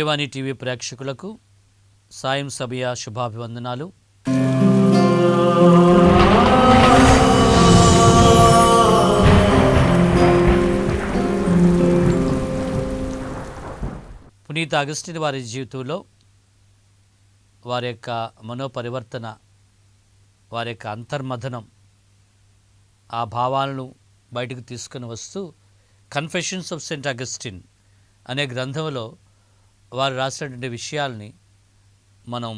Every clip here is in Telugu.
దివ్యవాణి టీవీ ప్రేక్షకులకు సాయం సమయ శుభాభివందనాలు. పునీత అగస్టిన్ వారి జీవితంలో వారి యొక్క మనోపరివర్తన, వారి యొక్క అంతర్మథనం, ఆ భావాలను బయటకు తీసుకుని వస్తూ కన్ఫెషన్స్ ఆఫ్ సెయింట్ అగస్టిన్ అనే గ్రంథంలో వారు రాసినటువంటి విషయాల్ని మనం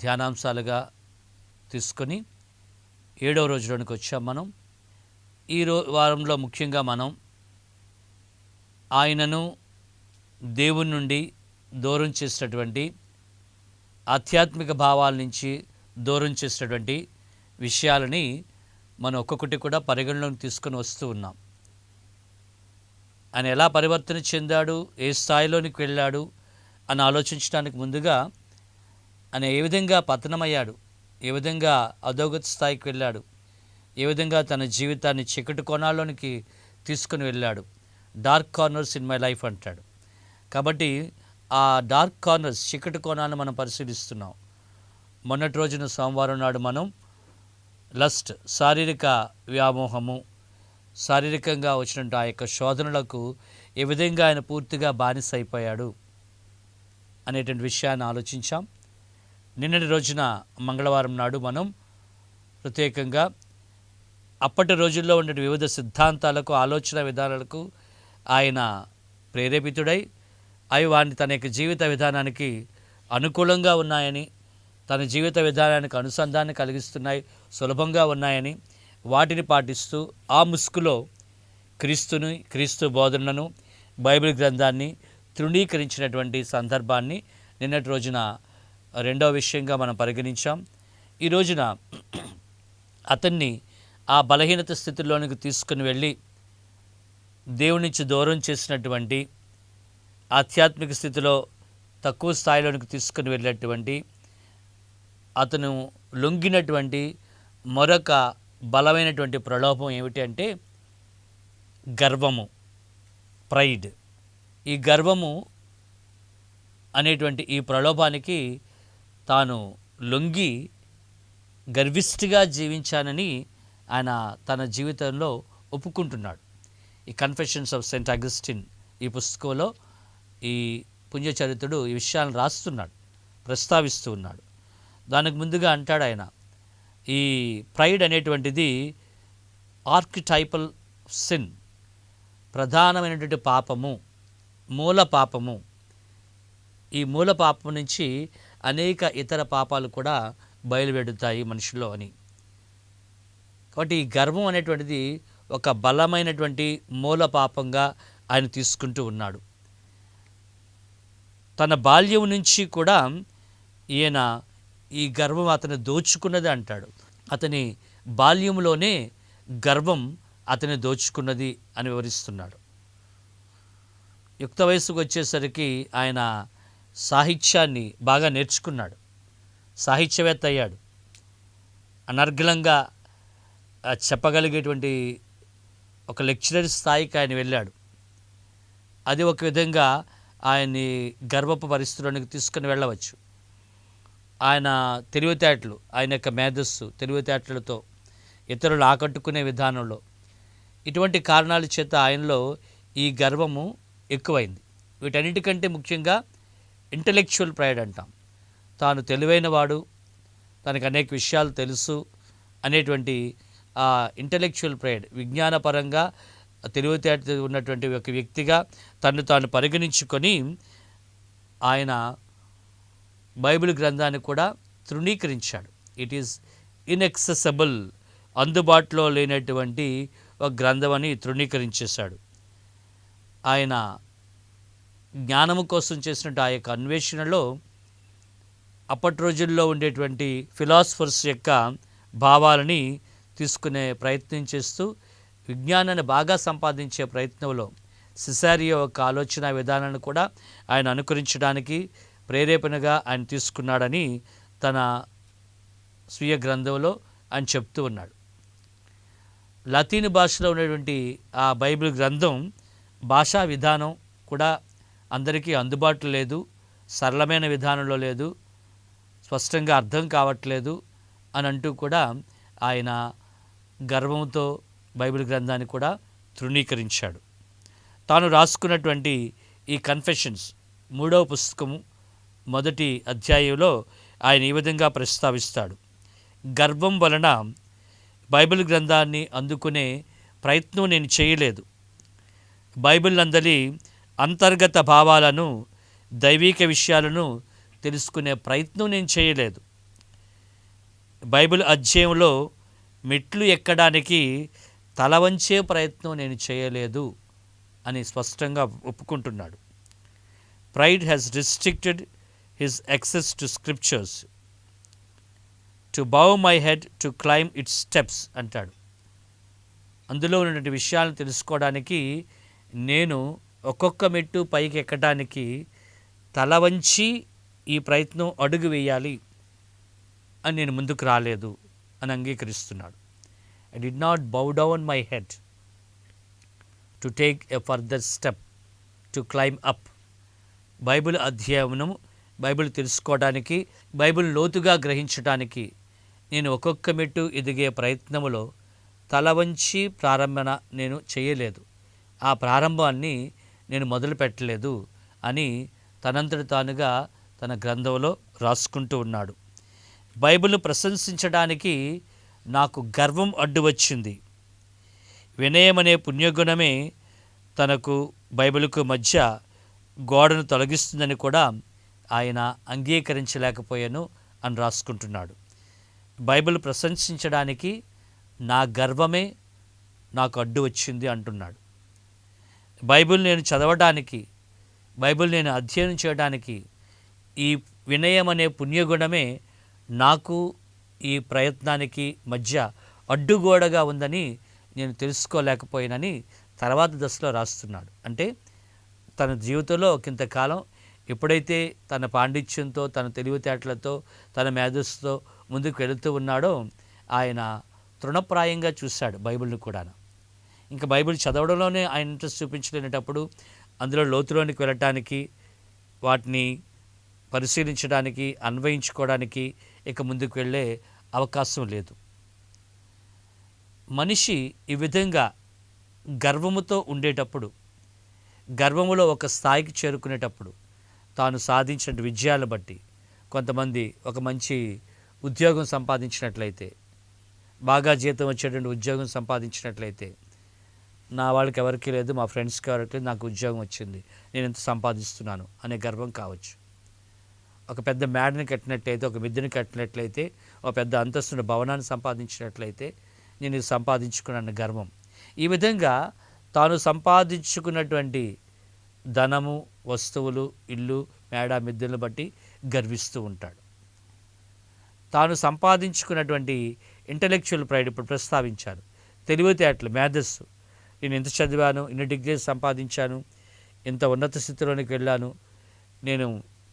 ధ్యానాంశాలుగా తీసుకొని 7వ రోజులోనికి వచ్చాం. మనం ఈ వారంలో ముఖ్యంగా మనం ఆయనను దేవుని నుండి దూరం చేసినటువంటి, ఆధ్యాత్మిక భావాల నుంచి దూరం చేసినటువంటి విషయాలని మనం ఒక్కొక్కటి కూడా పరిగణలోకి తీసుకొని వస్తూ ఉన్నాం. ఆయన ఎలా పరివర్తన చెందాడు, ఏ స్థాయిలోనికి వెళ్ళాడు అని ఆలోచించడానికి ముందుగా ఆయన ఏ విధంగా పతనమయ్యాడు, ఏ విధంగా అధోగతి స్థాయికి వెళ్ళాడు, ఏ విధంగా తన జీవితాన్ని చీకటి కోణాల్లోనికి తీసుకుని వెళ్ళాడు. Dark corners in my life అంటాడు. కాబట్టి ఆ డార్క్ కార్నర్స్, చీకటి కోణాలను మనం పరిశీలిస్తున్నాం. మొన్నటి రోజున సోమవారం నాడు మనం లస్ట్, శారీరక వ్యామోహము, శారీరకంగా వచ్చినట్టు ఆ యొక్క శోధనలకు ఏ విధంగా ఆయన పూర్తిగా బానిస అయిపోయాడు అనేటువంటి విషయాన్ని ఆలోచించాం. నిన్నటి రోజున మంగళవారం నాడు మనం ప్రత్యేకంగా అప్పటి రోజుల్లో ఉండే వివిధ సిద్ధాంతాలకు, ఆలోచన విధానాలకు ఆయన ప్రేరేపితుడై అవి వారిని తన యొక్క జీవిత విధానానికి అనుకూలంగా ఉన్నాయని, తన జీవిత విధానానికి అనుసంధానం కలిగిస్తున్నాయి, సులభంగా ఉన్నాయని వాటిని పాటిస్తూ ఆ ముసుగులో క్రీస్తుని, క్రీస్తు బోధనలను, బైబిల్ గ్రంథాన్ని తృణీకరించినటువంటి సందర్భాన్ని నిన్నటి రోజున రెండవ విషయంగా మనం పరిగణించాం. ఈ రోజున అతన్ని ఆ బలహీనత స్థితిలోనికి తీసుకుని వెళ్ళి దేవుని నుంచి దూరం చేసినటువంటి, ఆధ్యాత్మిక స్థితిలో తక్కువ స్థాయిలోనికి తీసుకుని వెళ్ళినటువంటి, అతను లొంగినటువంటి మరొక బలమైనటువంటి ప్రలోభం ఏమిటి అంటే గర్వము, ప్రైడ్. ఈ గర్వము అనేటువంటి ఈ ప్రలోభానికి తాను లొంగి గర్విష్ఠిగా జీవించానని ఆయన తన జీవితంలో ఒప్పుకుంటున్నాడు. ఈ కన్ఫెషన్స్ ఆఫ్ సెయింట్ అగస్టిన్ ఈ పుస్తకంలో ఈ పుణ్యచరిత్రుడు ఈ విషయాలను రాస్తున్నాడు, ప్రస్తావిస్తూ ఉన్నాడు. దానికి ముందుగా అంటాడు ఆయన, ఈ ప్రైడ్ అనేటువంటిది ఆర్కిటైపల్ సిన్, ప్రధానమైనటువంటి పాపము, మూల పాపము. ఈ మూల పాపం నుంచి అనేక ఇతర పాపాలు కూడా బయలువెడుతాయి మనిషిలో అని. కాబట్టి ఈ గర్వం అనేటువంటిది ఒక బలమైనటువంటి మూల పాపంగా ఆయన తీసుకుంటూ ఉన్నాడు. తన బాల్యం నుంచి కూడా ఈయన ఈ గర్వం అతను దోచుకున్నది అంటాడు. అతని బాల్యంలోనే గర్వం అతని దోచుకున్నది అని వివరిస్తున్నాడు. యుక్త వయసుకు వచ్చేసరికి ఆయన సాహిత్యాన్ని బాగా నేర్చుకున్నాడు, సాహిత్యవేత్త అయ్యాడు, అనర్గళంగా చెప్పగలిగేటువంటి ఒక లెక్చరర్ స్థాయికి ఆయన వెళ్ళాడు. అది ఒక విధంగా ఆయన్ని గర్వపు పరిస్థితుల్లోనికి తీసుకుని వెళ్ళవచ్చు. ఆయన తెలివితేటలు, ఆయన యొక్క మేధస్సు, తెలివితేటలతో ఇతరులు ఆకట్టుకునే విధానంలో, ఇటువంటి కారణాల చేత ఆయనలో ఈ గర్వము ఎక్కువైంది. వీటన్నిటికంటే ముఖ్యంగా ఇంటలెక్చువల్ ప్రైడ్ అంటాం. తాను తెలివైనవాడు, తనకు అనేక విషయాలు తెలుసు అనేటువంటి ఆ ఇంటలెక్చువల్ ప్రైడ్, విజ్ఞానపరంగా తెలివితేట ఉన్నటువంటి ఒక వ్యక్తిగా తను తాను పరిగణించుకొని ఆయన బైబిల్ గ్రంథాన్ని కూడా తృణీకరించాడు. ఇట్ ఈస్ ఇన్ఎక్సెసబుల్, అందుబాటులో లేనటువంటి ఒక గ్రంథం అని తృణీకరించేశాడు. ఆయన జ్ఞానము కోసం చేసినట్టు ఆ యొక్క అన్వేషణలో అప్పటి రోజుల్లో ఉండేటువంటి ఫిలాసఫర్స్ యొక్క భావాలని తీసుకునే ప్రయత్నం చేస్తూ విజ్ఞానాన్ని బాగా సంపాదించే ప్రయత్నంలో సిసారియో యొక్క ఆలోచన విధానాన్ని కూడా ఆయన అనుకరించడానికి ప్రేరేపణగా ఆయన తీసుకున్నాడని తన స్వీయ గ్రంథంలో ఆయన చెప్తూ ఉన్నాడు. లతీన్ భాషలో ఉన్నటువంటి ఆ బైబిల్ గ్రంథం భాషా విధానం కూడా అందరికీ అందుబాటులో లేదు. సరళమైన విధానంలో లేదు, స్పష్టంగా అర్థం కావట్లేదు అని అంటూ కూడా ఆయన గర్వంతో బైబిల్ గ్రంథాన్ని కూడా తృణీకరించాడు. తాను రాసుకున్నటువంటి ఈ కన్ఫెషన్స్ 3వ పుస్తకము 1వ అధ్యాయంలో ఆయన ఈ విధంగా ప్రస్తావిస్తాడు. గర్వం వలన బైబిల్ గ్రంథాన్ని అందుకునే ప్రయత్నం నేను చేయలేదు. బైబిల్ నందలి అంతర్గత భావాలను, దైవిక విషయాలను తెలుసుకునే ప్రయత్నం నేను చేయలేదు. బైబిల్ అధ్యాయంలో మెట్లు ఎక్కడానికి తల వంచే ప్రయత్నం నేను చేయలేదు అని స్పష్టంగా ఒప్పుకుంటున్నాడు. Pride has restricted his access to scriptures to bow my head to claim its steps అంటాడు. అందులో ఉన్నటువంటి విషయాలను తెలుసుకోవడానికి నేను ఒక్కొక్క మెట్టు పైకి ఎక్కడానికి తల వంచి ఈ ప్రయత్నం అడుగు వేయాలి అని నేను ముందుకు రాలేదు అని అంగీకరిస్తున్నాడు. I did not bow down my head to take a further step to claim up. Bible అధ్యయనం, బైబిల్ తెలుసుకోవడానికి, బైబిల్ లోతుగా గ్రహించడానికి నేను ఒక్కొక్క మెట్టు ఎదిగే ప్రయత్నములో తల వంచి ప్రారంభన నేను చేయలేదు. ఆ ప్రారంభాన్ని నేను మొదలు పెట్టలేదు అని తనంతట తానుగా తన గ్రంథంలో రాసుకుంటూ ఉన్నాడు. బైబిల్ను ప్రశంసించడానికి నాకు గర్వం అడ్డు వచ్చింది. వినయం అనే పుణ్యగుణమే తనకు బైబిల్కు మధ్య గోడను తొలగిస్తుందని కూడా ఆయన అంగీకరించలేకపోయాను అని రాసుకుంటున్నాడు. బైబిల్ ప్రశంసించడానికి నా గర్వమే నాకు అడ్డు వచ్చింది అంటున్నాడు. బైబిల్ నేను చదవడానికి, బైబిల్ నేను అధ్యయనం చేయడానికి ఈ వినయం అనే పుణ్యగుణమే నాకు ఈ ప్రయత్నానికి మధ్య అడ్డుగోడగా ఉందని నేను తెలుసుకోలేకపోయానని తర్వాత దశలో రాస్తున్నాడు. అంటే తన జీవితంలో ఒకంతకాలం ఎప్పుడైతే తన పాండిత్యంతో, తన తెలివితేటలతో, తన మేధస్సుతో ముందుకు వెళుతూ ఉన్నాడో ఆయన తృణప్రాయంగా చూశాడు బైబిల్ని కూడా. ఇంకా బైబిల్ చదవడంలోనే ఆయన ఇంట్రెస్ట్ చూపించలేనప్పుడు అందులో లోతులోనికి వెళ్ళటానికి, వాటిని పరిశీలించడానికి, అన్వయించుకోవడానికి ఇక ముందుకు వెళ్ళే అవకాశం లేదు. మనిషి ఈ విధంగా గర్వముతో ఉండేటప్పుడు, గర్వములో ఒక స్థాయికి చేరుకునేటప్పుడు, తాను సాధించిన విజయాలను బట్టి, కొంతమంది ఒక మంచి ఉద్యోగం సంపాదించినట్లయితే, బాగా జీతం వచ్చేటువంటి ఉద్యోగం సంపాదించినట్లయితే, నా వాళ్ళకి ఎవరికీ లేదు, మా ఫ్రెండ్స్కి ఎవరికి లేదు, నాకు ఉద్యోగం వచ్చింది, నేను ఎంత సంపాదిస్తున్నాను అనే గర్వం కావచ్చు. ఒక పెద్ద మేడని కట్టినట్లయితే, ఒక మిద్దెని కట్టినట్లయితే, ఒక పెద్ద అంతస్తున్న భవనాన్ని సంపాదించినట్లయితే, నేను ఇది సంపాదించుకున్నాను గర్వం. ఈ విధంగా తాను సంపాదించుకున్నటువంటి ధనము, వస్తువులు, ఇల్లు, మేడ, మిద్దెలను బట్టి గర్విస్తూ ఉంటాడు. తాను సంపాదించుకున్నటువంటి ఇంటలెక్చువల్ ప్రైడ్ ఇప్పుడు ప్రస్తావించారు. తెలివితేటలు, మేధస్సు, నేను ఎంత చదివాను, ఇన్ని డిగ్రీస్ సంపాదించాను, ఇంత ఉన్నత స్థితిలోనికి వెళ్ళాను, నేను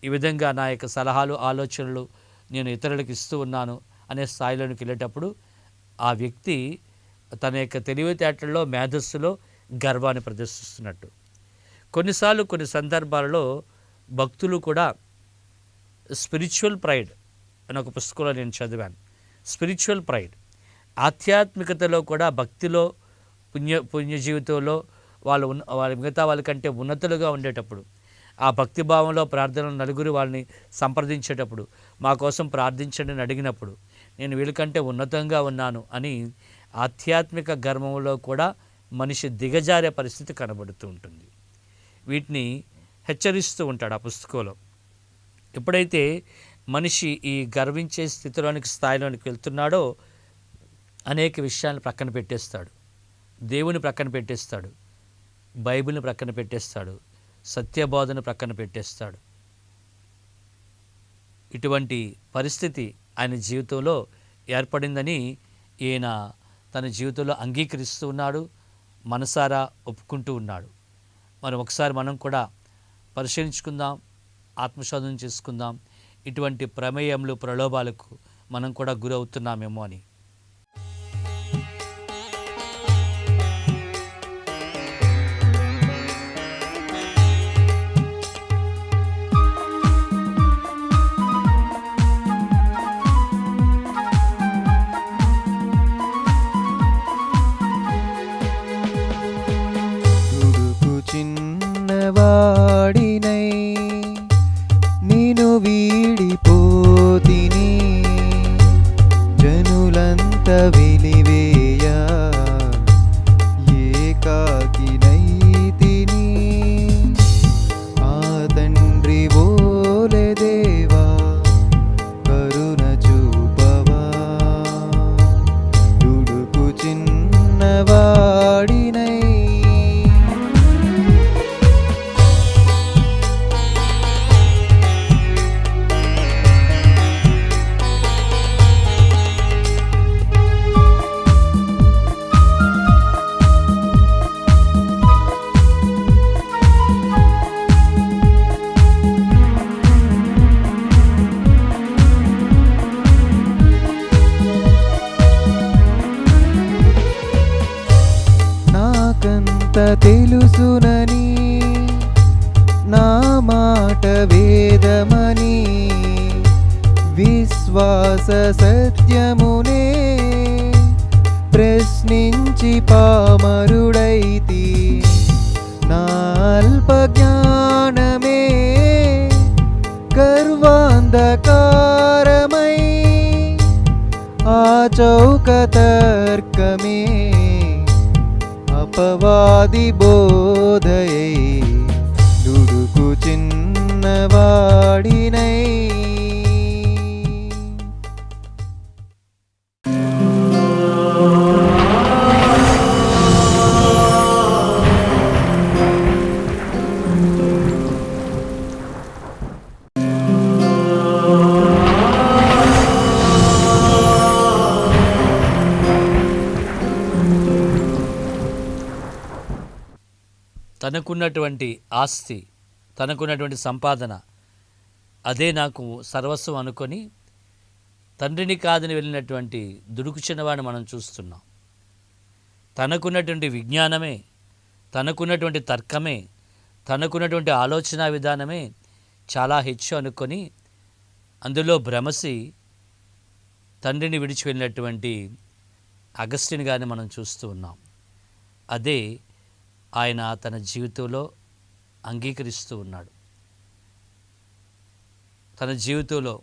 ఈ విధంగా నా యొక్క సలహాలు, ఆలోచనలు నేను ఇతరులకు ఇస్తూ ఉన్నాను అనే స్థాయిలోనికి వెళ్ళేటప్పుడు ఆ వ్యక్తి తన యొక్క తెలివితేటల్లో, మేధస్సులో గర్వాన్ని ప్రదర్శిస్తున్నట్టు. కొన్నిసార్లు కొన్ని సందర్భాలలో భక్తులు కూడా స్పిరిచువల్ ప్రైడ్ అని ఒక పుస్తకంలో నేను చదివాను. స్పిరిచువల్ ప్రైడ్, ఆధ్యాత్మికతలో కూడా, భక్తిలో, పుణ్య జీవితంలో వాళ్ళ మిగతా వాళ్ళకంటే ఉన్నతులుగా ఉండేటప్పుడు, ఆ భక్తిభావంలో ప్రార్థనలు నలుగురు వాళ్ళని సంప్రదించేటప్పుడు, మా కోసం ప్రార్థించండి అని అడిగినప్పుడు, నేను వీళ్ళకంటే ఉన్నతంగా ఉన్నాను అని ఆధ్యాత్మిక గర్వంలో కూడా మనిషి దిగజారే పరిస్థితి కనబడుతూ ఉంటుంది. వీటిని హెచ్చరిస్తూ ఉంటాడు ఆ పుస్తకంలో. ఎప్పుడైతే మనిషి ఈ గర్వించే స్థితిలోనికి, స్థాయిలోనికి వెళ్తున్నాడో అనేక విషయాలను ప్రక్కన పెట్టేస్తాడు. దేవుని ప్రక్కన పెట్టేస్తాడు, బైబిల్ని ప్రక్కన పెట్టేస్తాడు, సత్యబోధన ప్రక్కన పెట్టేస్తాడు. ఇటువంటి పరిస్థితి ఆయన జీవితంలో ఏర్పడిందని ఈయన తన జీవితంలో అంగీకరిస్తూ ఉన్నాడు, మనసారా ఒప్పుకుంటూ ఉన్నాడు. మరి ఒకసారి మనం కూడా పరిశీలించుకుందాం, ఆత్మశోధన చేసుకుందాం, ఇటువంటి ప్రమేయములు, ప్రలోభాలకు మనం కూడా గురవుతున్నామేమో అని. అంత వెలివేయ ఏకాకినైతిని ఆ తండ్రి ఓలె దేవా కరుణ చూపవా దుడుకు చిన్నవాడినై నాకంత తెలుసునని నా మాట వేదమని విశ్వాస సత్యమునే ప్రశ్నించి పామరుడైతి నా అల్ప జ్ఞానమే గర్వాంధకారమై ఆ చౌక తర్కమే అపవాది బోధయై దుడుకు చిన్నవాడినై తనకున్నటువంటి ఆస్తి, తనకున్నటువంటి సంపాదన అదే నాకు సర్వస్వం అనుకొని తండ్రిని కాదని వెళ్ళినటువంటి దుడుకు చిన్నవాడిని మనం చూస్తున్నాం. తనకున్నటువంటి విజ్ఞానమే, తనకున్నటువంటి తర్కమే, తనకున్నటువంటి ఆలోచన విధానమే చాలా హెచ్చు అనుకొని అందులో భ్రమసి తండ్రిని విడిచి వెళ్ళినటువంటి అగస్టిన్ గారిని మనం చూస్తూ ఉన్నాం. అదే ఆయన తన జీవితంలో అంగీకరిస్తూ ఉన్నాడు. తన జీవితంలో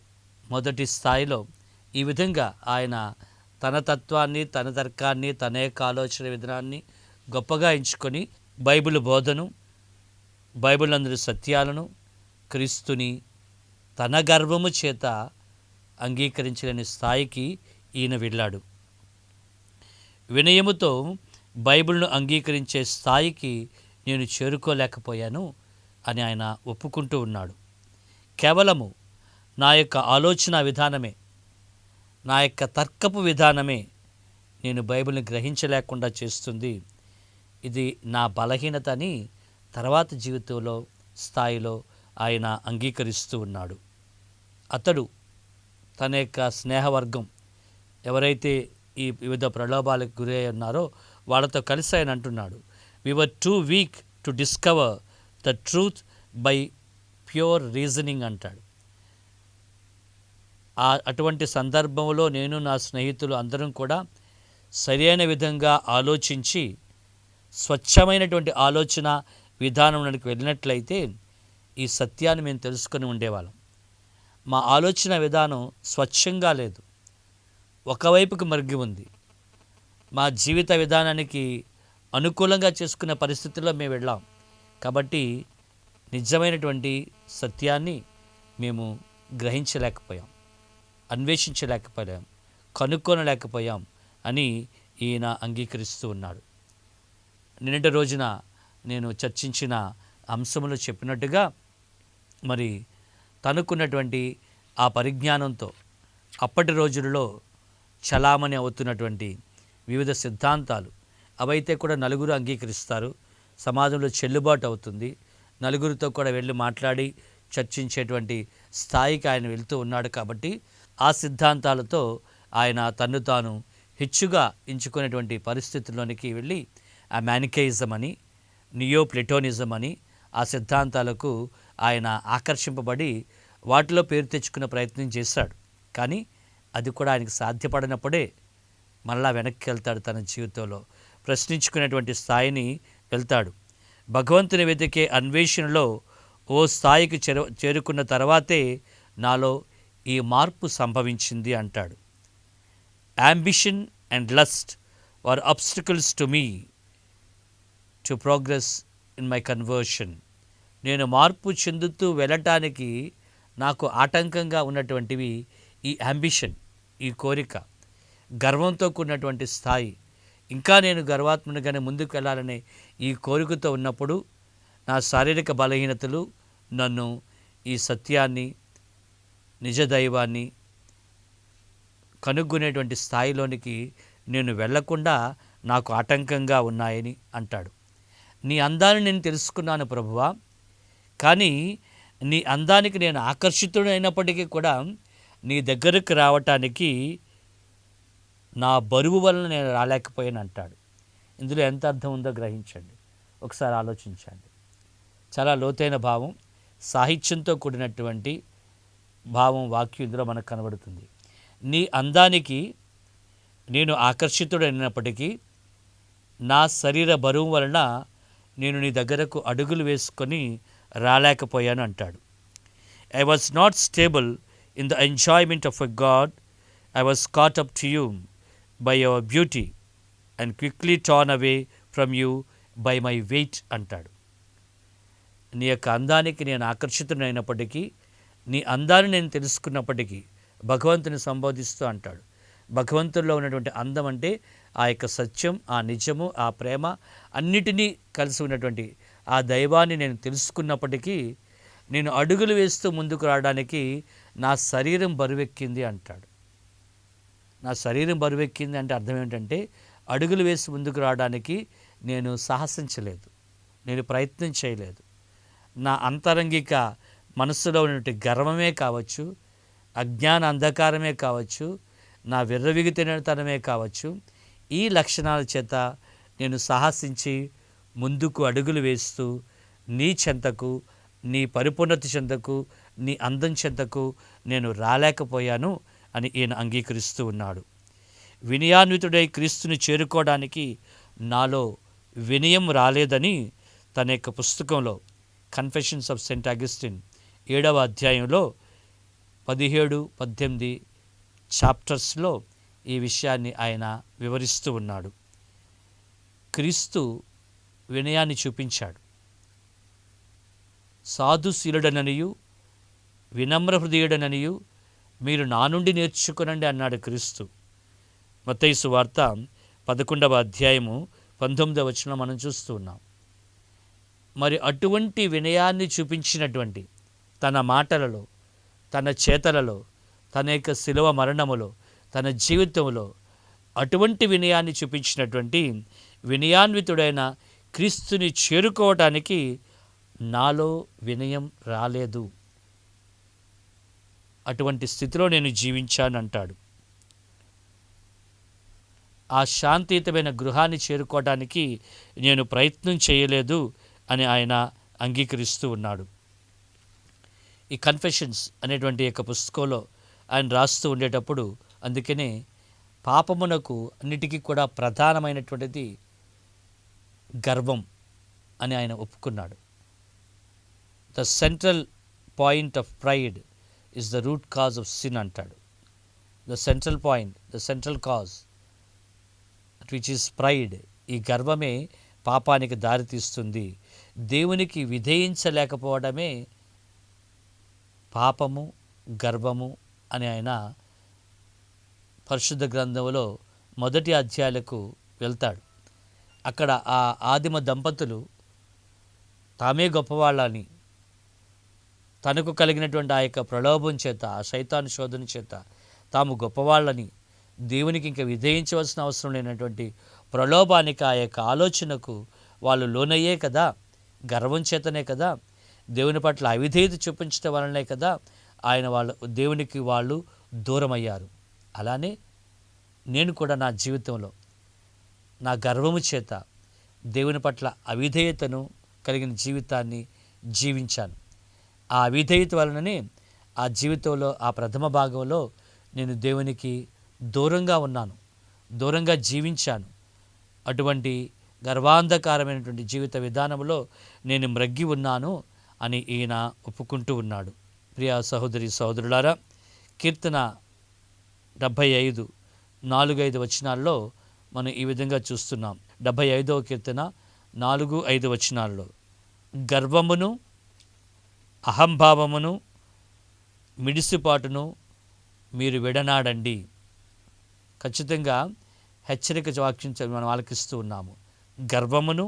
మొదటి స్థాయిలో ఈ విధంగా ఆయన తన తత్వాన్ని, తన తర్కాన్ని, తన యొక్క ఆలోచన విధానాన్ని గొప్పగా ఎంచుకొని బైబిల్ బోధను, బైబిల్ అందరి సత్యాలను, క్రీస్తుని తన గర్వము చేత అంగీకరించలేని స్థాయికి ఈయన వెళ్ళాడు. వినయముతో బైబిల్ను అంగీకరించే స్థాయికి నేను చేరుకోలేకపోయాను అని ఆయన ఒప్పుకుంటూ ఉన్నాడు. కేవలము నా యొక్క ఆలోచన విధానమే, నా యొక్క తర్కపు విధానమే నేను బైబిల్ని గ్రహించలేకుండా చేస్తుంది. ఇది నా బలహీనత అని తర్వాత జీవితంలో స్థాయిలో ఆయన అంగీకరిస్తూ ఉన్నాడు. అతడు తన యొక్క స్నేహవర్గం ఎవరైతే ఈ వివిధ ప్రలోభాలకు గురి అయి ఉన్నారో వాళ్ళతో కలిసి ఆయన అంటున్నాడు, we were too weak to discover the truth by pure reasoning అంటాడు. అటువంటి సందర్భంలో నేను నా స్నేహితులు అందరం కూడా సరైన విధంగా ఆలోచించి స్వచ్ఛమైనటువంటి ఆలోచన విధానంలోకి వెళ్ళినట్లయితే ఈ సత్యాన్ని మేము తెలుసుకొని ఉండేవాళ్ళం. మా ఆలోచన విధానం స్వచ్ఛంగా లేదు, ఒకవైపుకి మరిగి ఉంది. మా జీవిత విధానానికి అనుకూలంగా చేసుకునే పరిస్థితుల్లో మేము వెళ్ళాం. కాబట్టి నిజమైనటువంటి సత్యాన్ని మేము గ్రహించలేకపోయాం, అన్వేషించలేకపోయాం, కనుక్కోనలేకపోయాం అని ఈయన అంగీకరిస్తూ ఉన్నాడు. నిన్నటి రోజున నేను చర్చించిన అంశములు చెప్పినట్టుగా మరి తనకున్నటువంటి ఆ పరిజ్ఞానంతో అప్పటి రోజుల్లో చలామణి అవుతున్నటువంటి వివిధ సిద్ధాంతాలు అవైతే కూడా నలుగురు అంగీకరిస్తారు, సమాజంలో చెల్లుబాటు అవుతుంది, నలుగురితో కూడా వెళ్ళి మాట్లాడి చర్చించేటువంటి స్థాయికి ఆయన వెళ్తూ ఉన్నాడు. కాబట్టి ఆ సిద్ధాంతాలతో ఆయన తన్ను తాను హెచ్చుగా ఎంచుకునేటువంటి పరిస్థితుల్లోనికి వెళ్ళి ఆ మ్యానికేయిజం అని, నియోప్లెటోనిజం అని ఆ సిద్ధాంతాలకు ఆయన ఆకర్షింపబడి వాటిలో పేరు తెచ్చుకునే ప్రయత్నం చేశాడు. కానీ అది కూడా ఆయనకు సాధ్యపడినప్పుడే మళ్ళా వెనక్కి వెళ్తాడు, తన జీవితంలో ప్రశ్నించుకునేటువంటి స్థాయిని వెళ్తాడు. భగవంతుని వెతికే అన్వేషణలో ఓ స్థాయికి చేరుకున్న తర్వాతే నాలో ఈ మార్పు సంభవించింది అంటాడు. ambition and lust were obstacles to me to progress in my conversion. నేను మార్పు చెందుతూ వెళ్ళటానికి నాకు ఆటంకంగా ఉన్నటువంటివి ఈ అంబిషన్, ఈ కోరిక, గర్వంతో కూడినటువంటి స్థాయి. ఇంకా నేను గర్వాత్మనిగానే ముందుకు వెళ్ళాలనే ఈ కోరికతో ఉన్నప్పుడు నా శారీరక బలహీనతలు నన్ను ఈ సత్యాన్ని, నిజ దైవాన్ని కనుగొనేటువంటి స్థాయిలోనికి నేను వెళ్లకుండా నాకు ఆటంకంగా ఉన్నాయని అంటాడు. నీ అందాన్ని నేను తెలుసుకున్నాను ప్రభువా, కానీ నీ అందానికి నేను ఆకర్షితుడైనప్పటికీ కూడా నీ దగ్గరకు రావటానికి నా బరువు వలన నేను రాలేకపోయాను అంటాడు. ఇందులో ఎంత అర్థం ఉందో గ్రహించండి, ఒకసారి ఆలోచించండి. చాలా లోతైన భావం, సాహిత్యంతో కూడినటువంటి భావం, వాక్యం ఇందులో మనకు కనబడుతుంది. నీ అందానికి నేను ఆకర్షితుడైనప్పటికీ నా శరీర బరువు వలన నేను నీ దగ్గరకు అడుగులు వేసుకొని రాలేకపోయాను అంటాడు. I was not stable in the enjoyment of a God. I was caught up to you by your beauty and quickly torn away from you by my weight అంటాడు. నీ యొక్క అందానికి నేను ఆకర్షితుడైనప్పటికీ, నీ అందాన్ని నేను తెలుసుకున్నప్పటికీ, భగవంతుని సంబోధిస్తూ అంటాడు. భగవంతుల్లో ఉన్నటువంటి అందం అంటే ఆ యొక్క సత్యం, ఆ నిజము, ఆ ప్రేమ అన్నిటినీ కలిసి ఉన్నటువంటి ఆ దైవాన్ని నేను తెలుసుకున్నప్పటికీ నేను అడుగులు వేస్తూ ముందుకు రావడానికి నా శరీరం బరువెక్కింది అంటాడు. నా శరీరం బరువెక్కింది అంటే అర్థం ఏంటంటే అడుగులు వేసి ముందుకు రావడానికి నేను సాహసించలేదు, నేను ప్రయత్నం చేయలేదు. నా అంతరంగిక మనస్సులో ఉన్నటువంటి గర్వమే కావచ్చు, అజ్ఞాన అంధకారమే కావచ్చు, నా విర్రవిగితనమే కావచ్చు, ఈ లక్షణాల చేత నేను సాహసించి ముందుకు అడుగులు వేస్తూ నీ చెంతకు, నీ పరిపూర్ణత చెంతకు, నీ అందం చెంతకు నేను రాలేకపోయాను అని ఈయన అంగీకరిస్తూ ఉన్నాడు. వినయాన్వితుడై క్రీస్తుని చేరుకోవడానికి నాలో వినయం రాలేదని తన యొక్క పుస్తకంలో కన్ఫెషన్స్ ఆఫ్ సెయింట్ అగస్టిన్ 7వ అధ్యాయంలో 17-18 చాప్టర్స్లో ఈ విషయాన్ని ఆయన వివరిస్తూ ఉన్నాడు. క్రీస్తు వినయాన్ని చూపించాడు. సాధుశీలుడననియు వినమ్ర హృదయుడననియు మీరు నా నుండి నేర్చుకునండి అన్నాడు క్రీస్తు. మత్తయి సువార్త 11వ అధ్యాయము 19వ వచనం మనం చూస్తూ ఉన్నాం. మరి అటువంటి వినయాన్ని చూపించినటువంటి తన మాటలలో, తన చేతలలో, తన యొక్క శిలువ మరణములో, తన జీవితంలో అటువంటి వినయాన్ని చూపించినటువంటి వినయాన్వితుడైన క్రీస్తుని చేరుకోవటానికి నాలో వినయం రాలేదు. అటువంటి స్థితిలో నేను జీవించానంటాడు. ఆ శాంతియుతమైన గృహాన్ని చేరుకోవడానికి నేను ప్రయత్నం చేయలేదు అని ఆయన అంగీకరిస్తూ ఉన్నాడు. ఈ కన్ఫెషన్స్ అనేటువంటి యొక్క పుస్తకంలో ఆయన రాస్తూ ఉండేటప్పుడు అందుకనే పాపమునకు అన్నిటికీ కూడా ప్రధానమైనటువంటిది గర్వం అని ఆయన ఒప్పుకున్నాడు. The central point of pride is the root cause of sin అంటాడు. The central point, the central cause which is pride, ఈ గర్వమే పాపానికి దారితీస్తుంది. దేవునికి విధేయించలేకపోవడమే పాపము, గర్వము అని ఆయన పరిశుద్ధ గ్రంథంలో 1 అధ్యాయాలకు వెళ్తాడు. అక్కడ ఆ ఆదిమ దంపతులు తామే గొప్పవాళ్ళని, తనకు కలిగినటువంటి ఆ యొక్క ప్రలోభం చేత, ఆ శైతాను శోధన చేత తాము గొప్పవాళ్ళని, దేవునికి ఇంకా విధేయించవలసిన అవసరం లేనటువంటి ప్రలోభానికి, ఆ యొక్క ఆలోచనకు వాళ్ళు లోనయ్యే కదా, గర్వం చేతనే కదా, దేవుని పట్ల అవిధేయత చూపించడం వలనే కదా దేవునికి వాళ్ళు దూరమయ్యారు. అలానే నేను కూడా నా జీవితంలో నా గర్వము చేత దేవుని పట్ల అవిధేయతను కలిగిన జీవితాన్ని జీవించాను. ఆ అవిధేయత వలననే ఆ జీవితంలో, ఆ ప్రథమ భాగంలో నేను దేవునికి దూరంగా ఉన్నాను, దూరంగా జీవించాను. అటువంటి గర్వాంధకారమైనటువంటి జీవిత విధానంలో నేను మ్రగ్గి ఉన్నాను అని ఈయన ఒప్పుకుంటూ ఉన్నాడు. ప్రియ సహోదరి సహోదరులారా, కీర్తన 75 4-5 వచనాల్లో మనం ఈ విధంగా చూస్తున్నాం. 75వ కీర్తన 4-5 వచనాల్లో, గర్వమును అహంభావమును మిడిసిపాటును మీరు విడనాడండి. ఖచ్చితంగా హెచ్చరిక వాక్యం మనం ఆలకిస్తూ ఉన్నాము. గర్వమును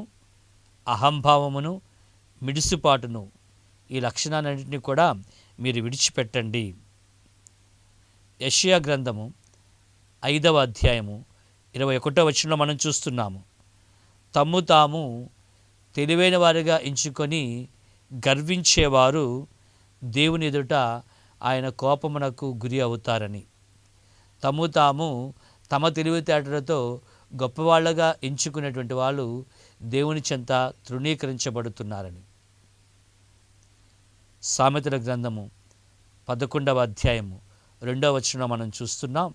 అహంభావమును మిడిసిపాటును, ఈ లక్షణాలన్నింటినీ కూడా మీరు విడిచిపెట్టండి. యెషయా గ్రంథము 5వ అధ్యాయము 21వ వచనంలో మనం చూస్తున్నాము, తమ్ము తాము తెలివైన వారిగా ఎంచుకొని గర్వించేవారు దేవుని ఎదుట ఆయన కోపమునకు గురి అవుతారని. తమ్ము తాము తమ తెలివితేటలతో గొప్పవాళ్ళగా ఎంచుకునేటువంటి వాళ్ళు దేవుని చెంత తృణీకరించబడుతున్నారని. సామెతల గ్రంథము 11వ అధ్యాయము 2వ వచనంలో మనం చూస్తున్నాం,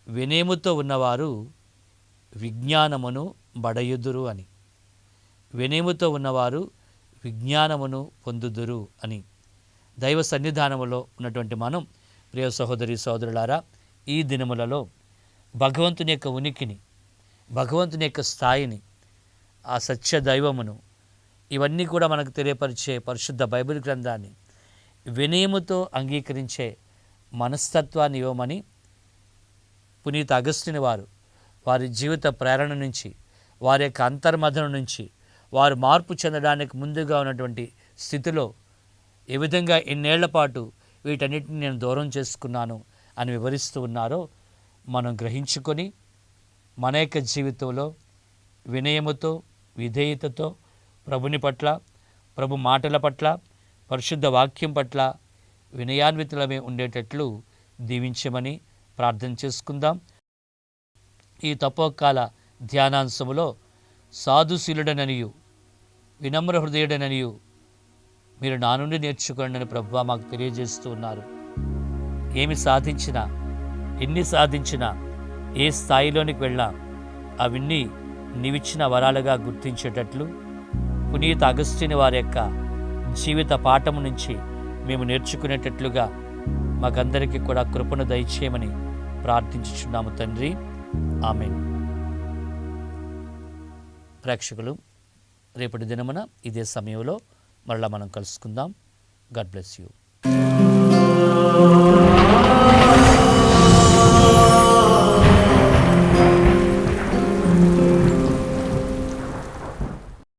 వినయముతో ఉన్నవారు విజ్ఞానమును బడయుదురు అని. వినయముతో ఉన్నవారు విజ్ఞానమును పొందుదురు అని. దైవ సన్నిధానములో ఉన్నటువంటి మనం, ప్రియ సహోదరి సహోదరులారా, ఈ దినములలో భగవంతుని యొక్క ఉనికిని, భగవంతుని యొక్క స్థాయిని, ఆ సత్య దైవమును, ఇవన్నీ కూడా మనకు తెలియపరిచే పరిశుద్ధ బైబిల్ గ్రంథాన్ని వినయముతో అంగీకరించే మనస్తత్వాన్ని ఇవ్వమని పునీత అగస్టిన్ వారు వారి జీవిత ప్రేరణ నుంచి, వారి యొక్క అంతర్మథనం నుంచి, వారు మార్పు చెందడానికి ముందుగా ఉన్నటువంటి స్థితిలో ఏ విధంగా ఎన్నేళ్ల పాటు వీటన్నిటిని నేను దూరం చేసుకున్నాను అని వివరిస్తూ ఉన్నారో మనం గ్రహించుకొని మన యొక్క జీవితంలో వినయముతో, విధేయతతో ప్రభుని పట్ల, ప్రభు మాటల పట్ల, పరిశుద్ధ వాక్యం పట్ల వినయాన్వితులమే ఉండేటట్లు దీవించమని ప్రార్థన చేసుకుందాం. ఈ తపోకాల ధ్యానాంశములో సాధుశీలుడననియు వినమ్ర హృదయుడననియు మీరు నా నుండి నేర్చుకోండి అని ప్రభువా మాకు తెలియజేస్తూ ఉన్నారు. ఏమి సాధించినా, ఎన్ని సాధించినా, ఏ స్థాయిలోనికి వెళ్ళా అవన్నీ నీవిచ్చిన వరాలుగా గుర్తించేటట్లు పునీత అగస్టిన్ వారి యొక్క జీవిత పాఠము నుంచి మేము నేర్చుకునేటట్లుగా మాకందరికీ కూడా కృపను దయచేయమని ప్రార్థించుచున్నాము తండ్రి. ఆమేన్. ప్రేక్షకులు, రేపటి దినమున ఇదే సమయంలో మరలా మనం కలుసుకుందాం. God bless you.